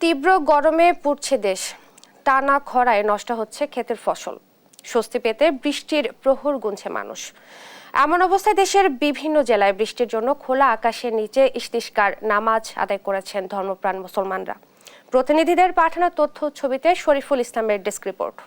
তীব্র গরমে পুড়ছে দেশ, টানা খরায় নষ্ট হচ্ছে ক্ষেতের ফসল। স্বস্তি পেতে বৃষ্টির প্রহর গুনছে মানুষ। এমন অবস্থায় দেশের বিভিন্ন জেলায় বৃষ্টির জন্য খোলা আকাশের নিচে ইস্তিসকার নামাজ আদায় করেছেন ধর্মপ্রাণ মুসলমানরা। প্রতিনিধিদের পাঠানো তথ্য ছবিতে শরীফুল ইসলামের ডেস্ক রিপোর্ট।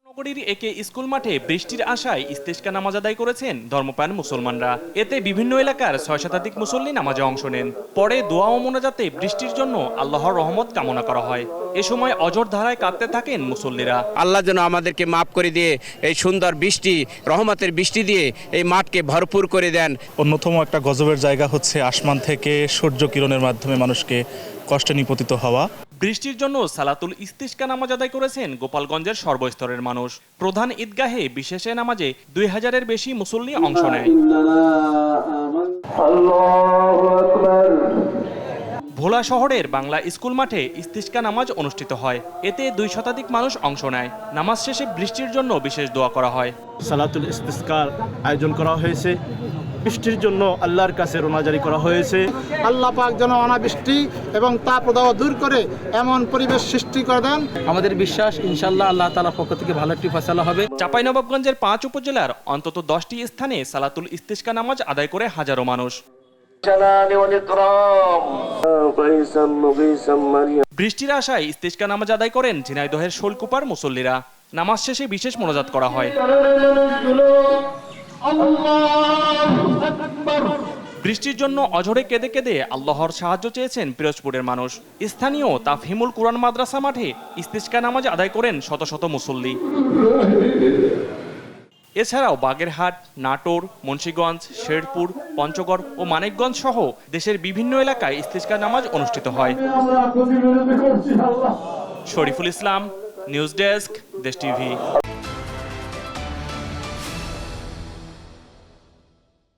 নগরীর একে স্কুল মাঠে বৃষ্টির আশায় ইস্তেস্কা নামাজ আদায় করেছেন ধর্মপ্রাণ মুসলমানরা। এতে বিভিন্ন এলাকার ৬ শতাধিক মুসল্লি নামাজে অংশ নেন। পরে দোয়া ও মোনাজাতে বৃষ্টির জন্য আল্লাহর রহমত কামনা করা হয়। এ সময় অঝোর ধারায় কাঁদতে থাকেন মুসল্লিরা। আল্লাহ যেন আমাদেরকে মাফ করে দিয়ে এই সুন্দর বৃষ্টি, রহমতের বৃষ্টি দিয়ে এই মাঠকে ভরপুর করে দেন। অন্যতম একটা গজবের জায়গা হচ্ছে আসমান থেকে সূর্য কিরণের মাধ্যমে মানুষকে কষ্টে নিপতিত হওয়া। বৃষ্টির জন্য সালাতুল ইস্তিসকা নামাজ আদায় করেছেন গোপালগঞ্জের সর্বস্তরের মানুষ। প্রধান ঈদগাহে বিশেষ নামাজে ২০০০-এর বেশি মুসল্লি অংশ নেয়। ভোলা শহরের বাংলা স্কুল মাঠে ইস্তিসকা নামাজ অনুষ্ঠিত হয়। এতে ২ শতাধিক মানুষ অংশ নেয়। নামাজ শেষে বৃষ্টির জন্য বিশেষ দোয়া করা হয়। সালাতুল ইস্তিসকার আয়োজন করা হয়েছে। বৃষ্টির জন্য আল্লাহর কাছে রোনাজারি করা হয়েছে। আল্লাহ পাক যেন অনাবৃষ্টি এবং তাপদাহ দূর করে এমন পরিবেশ সৃষ্টি করে দেন। আমাদের বিশ্বাস ইনশাআল্লাহ আল্লাহ তাআলার পক্ষ থেকে ভালো একটি ফয়সালা হবে। চাঁপাইনবাবগঞ্জের ৫ উপজেলার অন্তত ১০টি স্থানে সালাতুল ইস্তিসকা নামাজ আদায় করে হাজারো মানুষ। বৃষ্টির আশায় ইস্তিসকা নামাজ আদায় করেন ঝিনাইদহের শোলকুপার মুসল্লিরা। নামাজ শেষে বিশেষ মোনাজাত করা হয়। বৃষ্টির জন্য অঝরে কেঁদে কেঁদে আল্লাহর সাহায্য চেয়েছেন পিরোজপুরের মানুষ। স্থানীয় তাফহিমুল কুরআন মাদ্রাসা মাঠে ইস্তিসকা নামাজ আদায় করেন শত শত মুসল্লি। এছাড়াও বাগেরহাট, নাটোর, মুন্সিগঞ্জ, শেরপুর, পঞ্চগড় ও মানিকগঞ্জ সহ দেশের বিভিন্ন এলাকায় ইস্তিসকা নামাজ অনুষ্ঠিত হয়। শরীফুল ইসলাম, নিউজ ডেস্ক, দেশ টিভি।